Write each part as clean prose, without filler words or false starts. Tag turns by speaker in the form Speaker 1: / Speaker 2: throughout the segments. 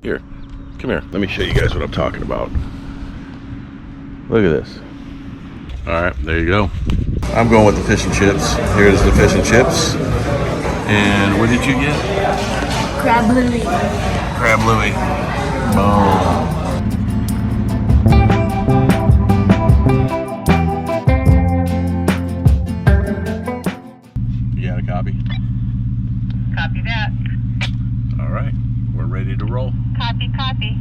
Speaker 1: Here, come here. Let me show you guys what I'm talking about. Look at this. All right, there you go. I'm going with the fish and chips. Here's the fish and chips. And what did you get?
Speaker 2: Crab Louie.
Speaker 1: Crab Louie. Boom. You got a copy?
Speaker 3: Copy that.
Speaker 1: All right, we're ready to roll.
Speaker 3: Copy, copy.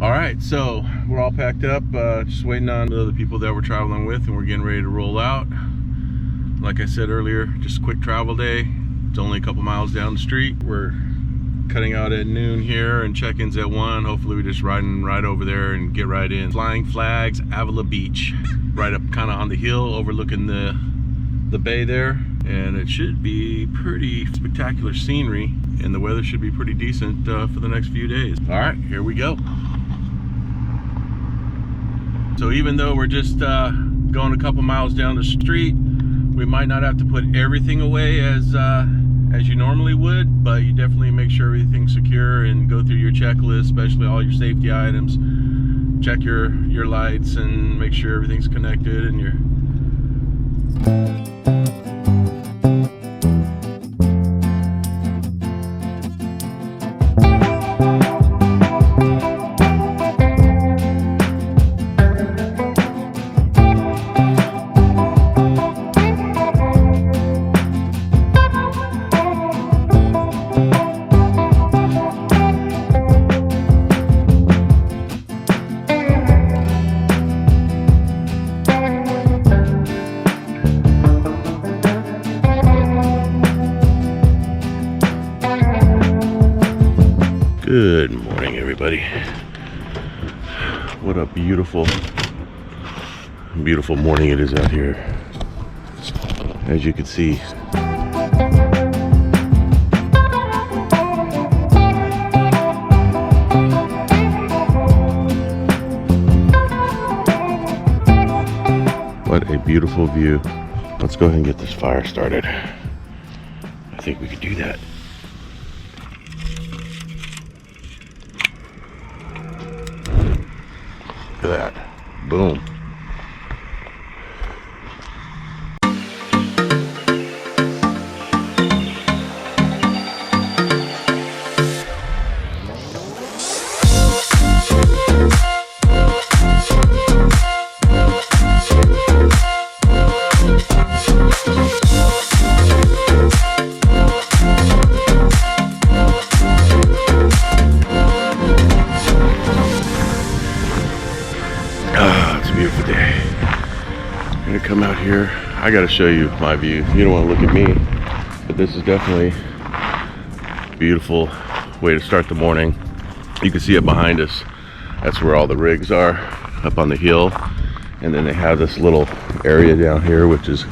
Speaker 1: All right, so we're all packed up, just waiting on the other people that we're traveling with, and we're getting ready to roll out. Like I said earlier, just a quick travel day. It's only a couple miles down the street. We're cutting out at noon here and check-ins at 1. Hopefully we're just riding right over there and get right in. Flying Flags, Avila Beach, right up kind of on the hill overlooking the bay there. And it should be pretty spectacular scenery, and the weather should be pretty decent for the next few days. All right, here we go. So even though we're just going a couple miles down the street, we might not have to put everything away as you normally would, but you definitely make sure everything's secure and go through your checklist, especially all your safety items. Check your lights and make sure everything's connected and you're Good morning, everybody. What a beautiful morning it is out here. As you can see, what a beautiful view. Let's go ahead and get this fire started. I think we could do that. Look at that. Boom. Beautiful day. I'm gonna come out here. I gotta show you my view. You don't want to look at me, but this is definitely a beautiful way to start the morning. You can see it behind us. That's where all the rigs are, up on the hill. And then they have this little area down here, which is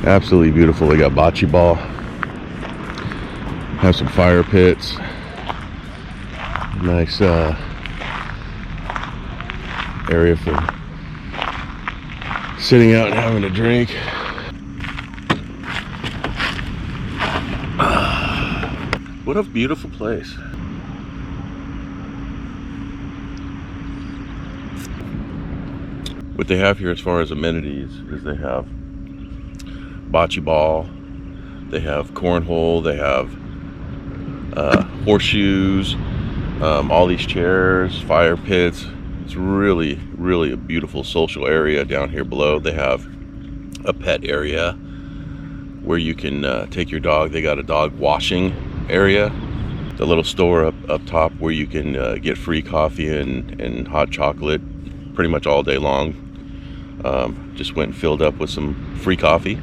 Speaker 1: absolutely beautiful. They got bocce ball, have some fire pits, nice area for sitting out and having a drink. What a beautiful place. What they have here as far as amenities is they have bocce ball, they have cornhole, they have horseshoes, all these chairs, fire pits. It's really, really a beautiful social area down here below. They have a pet area where you can take your dog. They got a dog washing area. The little store up top where you can get free coffee and hot chocolate pretty much all day long. Just went and filled up with some free coffee.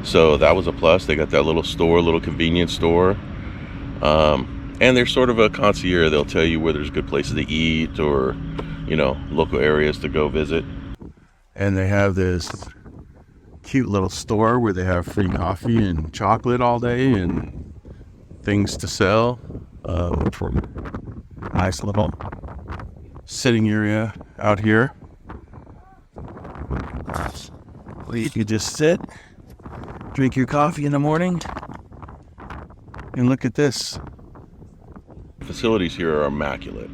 Speaker 1: So that was a plus. They got that little store, little convenience store. And they're sort of a concierge. They'll tell you where there's good places to eat or, you know, local areas to go visit. And they have this cute little store where they have free coffee and chocolate all day and things to sell. Nice little sitting area out here where you could just sit, drink your coffee in the morning, and look at this. facilities here are immaculate.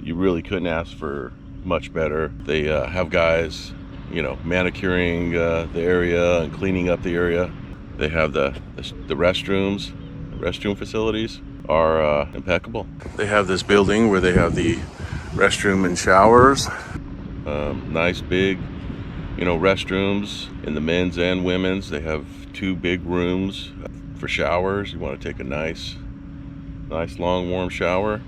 Speaker 1: You really couldn't ask for much better. They have guys, you know, manicuring the area and cleaning up the area. They have the restrooms. The restroom facilities are impeccable. They have this building where they have the restroom and showers. Nice big, you know, restrooms in the men's and women's. They have 2 big rooms for showers. You want to take a nice long warm shower.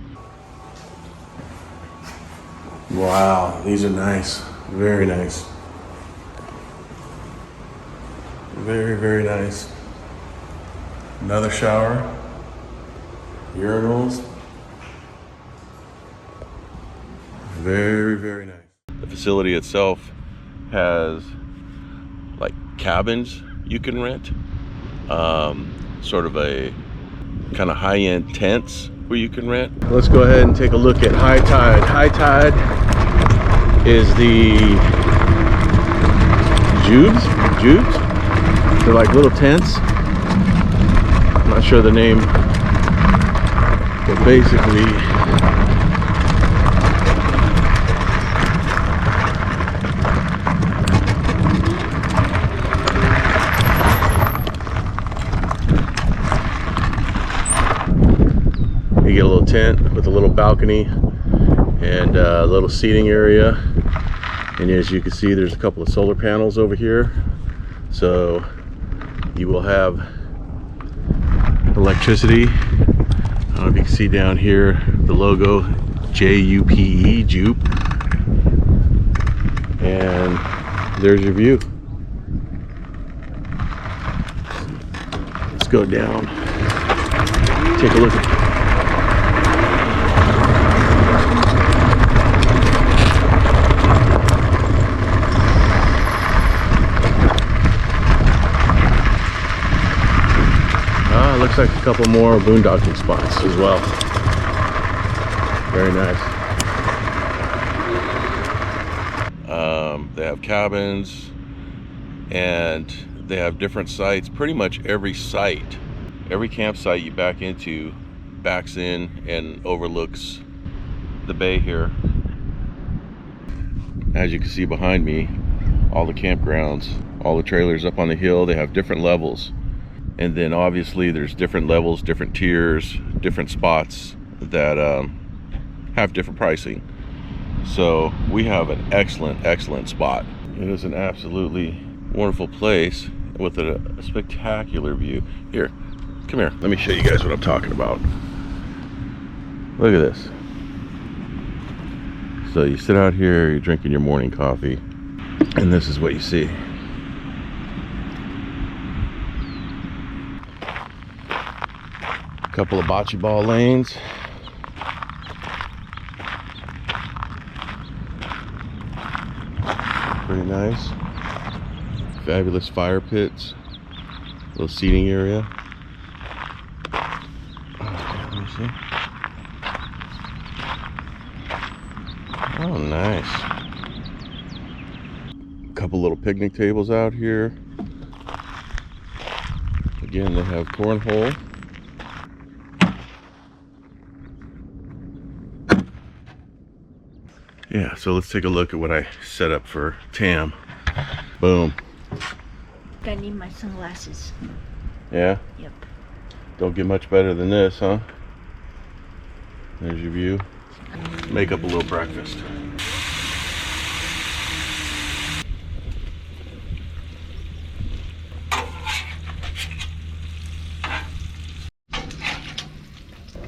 Speaker 1: Wow, these are nice. Very nice. Very, very nice. Another shower. Urinals. Very, very nice. The facility itself has like cabins you can rent. Sort of a kind of high-end tents where you can rent. Let's go ahead and take a look at high tide. High tide is the jubes. They're like little tents. I'm not sure the name, but basically you get a little tent with a little balcony and a little seating area, and as you can see, there's a couple of solar panels over here, so you will have electricity. I don't know if you can see down here the logo JUPE, Jupe, and there's your view. Let's go down, take a look at looks like a couple more boondocking spots as well. Very nice. They have cabins and they have different sites. Pretty much every site, every campsite you back into backs in and overlooks the bay here. As you can see behind me, all the campgrounds, all the trailers up on the hill, they have different levels. And then obviously there's different levels, different tiers, different spots that have different pricing. So we have an excellent spot. It is an absolutely wonderful place with a spectacular view. Here, come here. Let me show you guys what I'm talking about. Look at this. So you sit out here, you're drinking your morning coffee, and this is what you see. Couple of bocce ball lanes. Pretty nice. Fabulous fire pits. Little seating area. Let me see. Oh, nice. Couple little picnic tables out here. Again, they have cornhole. Yeah, so let's take a look at what I set up for Tam. Boom.
Speaker 2: I need my sunglasses.
Speaker 1: Yeah?
Speaker 2: Yep.
Speaker 1: Don't get much better than this, huh? There's your view. Make up a little breakfast.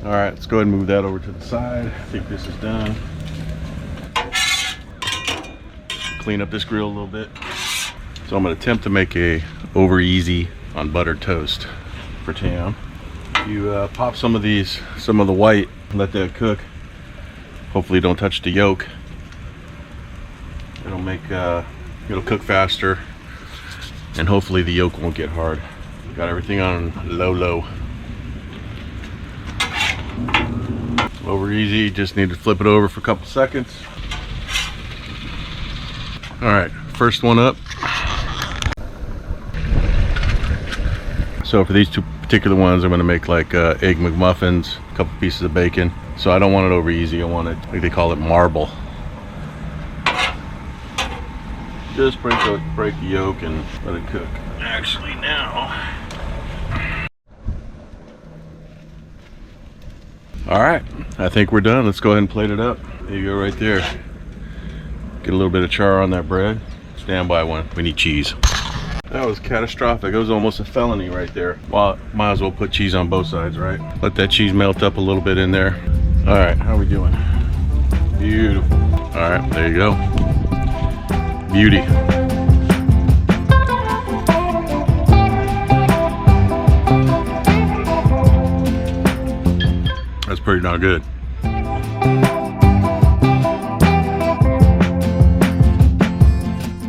Speaker 1: All right, let's go ahead and move that over to the side. I think this is done. Clean up this grill a little bit. So I'm gonna attempt to make a over easy on buttered toast for Tam. You pop some of the white, let that cook. Hopefully don't touch the yolk. It'll cook faster, and hopefully the yolk won't get hard. Got everything on low. Over easy, just need to flip it over for a couple seconds. All right, first one up. So for these two particular ones I'm going to make like egg McMuffins, a couple pieces of bacon. So I don't want it over easy. I want it, like they call it, marble. Just break the yolk and let it cook. Actually now. All right, I think we're done. Let's go ahead and plate it up. There you go, right there. Get a little bit of char on that bread. Stand by one. We need cheese. That was catastrophic. It was almost a felony right there. Well, might as well put cheese on both sides, right? Let that cheese melt up a little bit in there. All right, how are we doing? Beautiful. All right, there you go. Beauty. That's pretty darn good.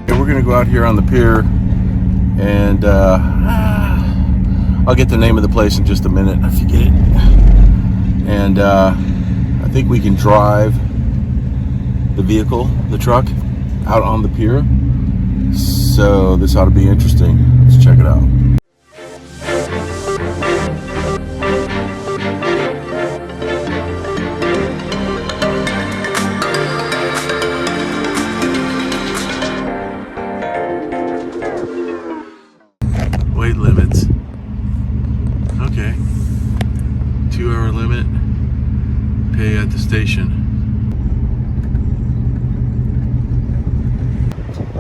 Speaker 1: We're gonna go out here on the pier, and I'll get the name of the place in just a minute. I forget it. And I think we can drive the vehicle, the truck, out on the pier. So this ought to be interesting. Let's check it out. Weight limits. Okay. 2-hour limit. Pay at the station.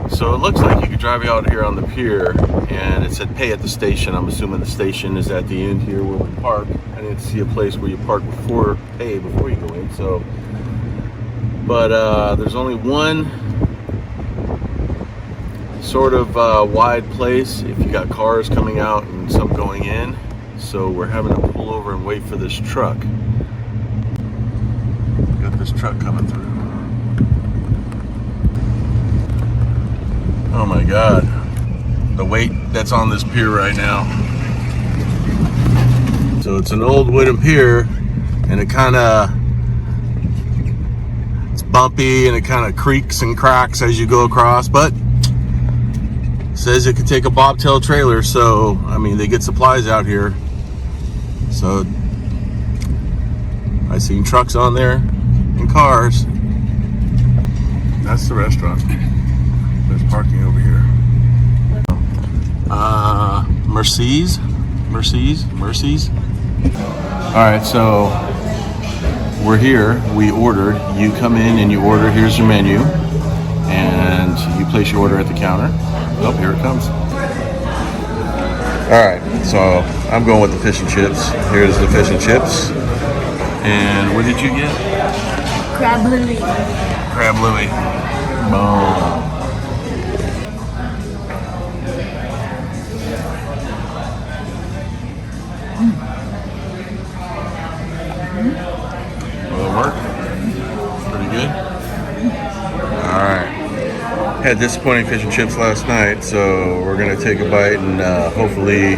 Speaker 1: So it looks like you could drive out here on the pier, and it said pay at the station. I'm assuming the station is at the end here where we park. I didn't see a place where you park before you go in. So, but there's only one sort of wide place if you got cars coming out and some going in. So we're having to pull over and wait for this truck. Got this truck coming through. Oh my God, the weight that's on this pier right now. So it's an old wooden pier, and it's bumpy, and it kind of creaks and cracks as you go across, but it says it could take a bobtail trailer. So I mean, they get supplies out here. So I seen trucks on there and cars. That's the restaurant. There's parking over here. Mersea. All right, so we're here. We ordered. You come in and you order. Here's your menu, and you place your order at the counter. Oh, here it comes. All right, so I'm going with the fish and chips. Here's the fish and chips. And what did you get?
Speaker 2: Crab Louie.
Speaker 1: Crab Louie. Boom. Will it work? Pretty good. All right. Had disappointing fish and chips last night, so we're gonna take a bite, and hopefully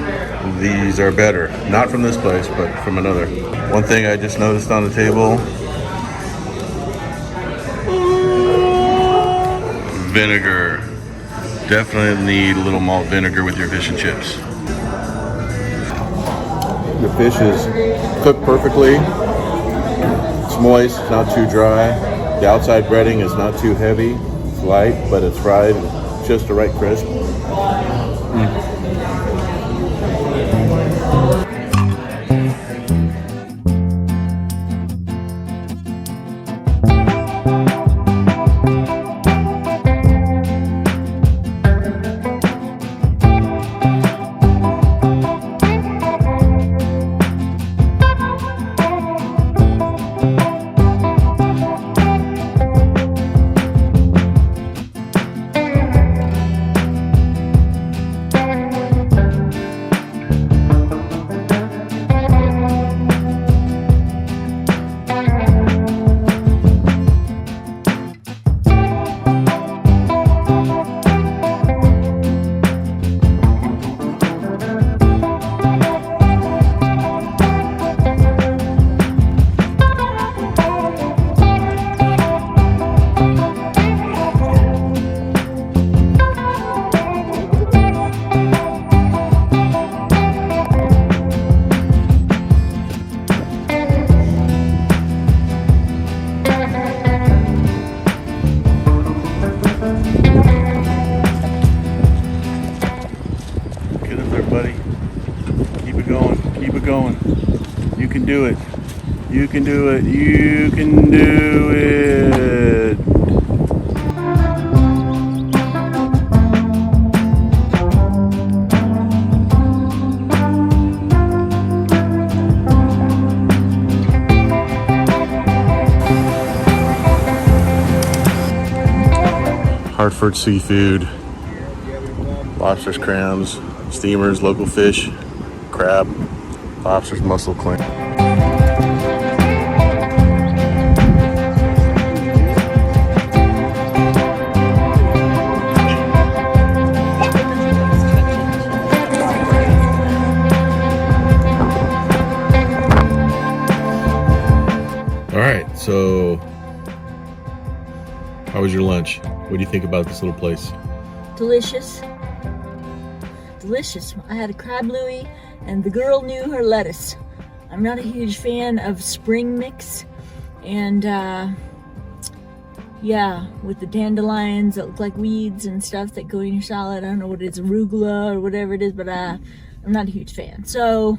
Speaker 1: these are better. Not from this place, but from another. One thing I just noticed on the table: vinegar. Definitely need a little malt vinegar with your fish and chips. The fish is cooked perfectly. It's moist, not too dry. The outside breading is not too heavy. It's light, but it's fried just the right crisp. You can do it. You can do it. You can do it. Hartford seafood, lobsters, clams, steamers, local fish, crab, lobsters, mussel, clam. All right, so how was your lunch? What do you think about this little place?
Speaker 2: Delicious. Delicious. I had a Crab Louie and the girl knew her lettuce. I'm not a huge fan of spring mix. And yeah, with the dandelions that look like weeds and stuff that go in your salad. I don't know what it is, arugula or whatever it is, but I'm not a huge fan. So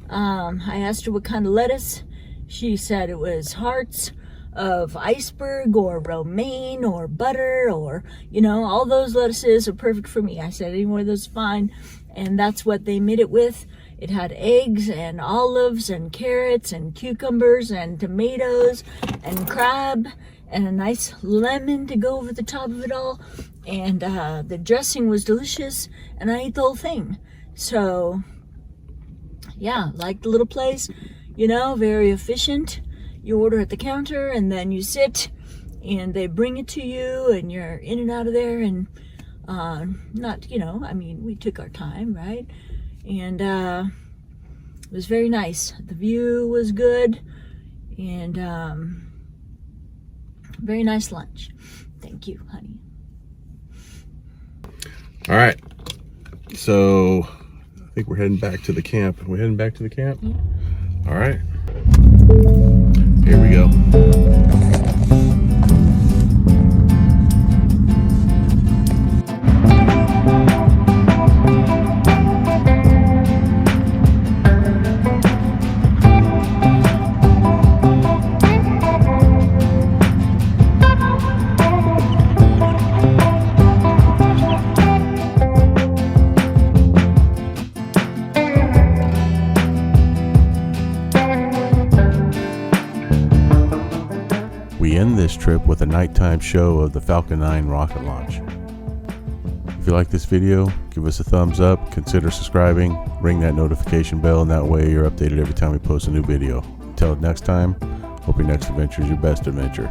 Speaker 2: I asked her what kind of lettuce. She said it was hearts of iceberg or romaine or butter, or all those lettuces are perfect for me. I said any one of those is fine, and that's what they made it with. It had eggs and olives and carrots and cucumbers and tomatoes and crab and a nice lemon to go over the top of it all, and the dressing was delicious, and I ate the whole thing. So yeah, like the little place, very efficient. You order at the counter and then you sit and they bring it to you and you're in and out of there, and not, we took our time, right? And it was very nice. The view was good, and very nice lunch. Thank you, honey.
Speaker 1: All right, so I think we're heading back to the camp. We're heading back to the camp?
Speaker 2: Yeah.
Speaker 1: All right. Here we go. We end this trip with a nighttime show of the Falcon 9 rocket launch. If you like this video, give us a thumbs up, consider subscribing, ring that notification bell, and that way you're updated every time we post a new video. Until next time, hope your next adventure is your best adventure.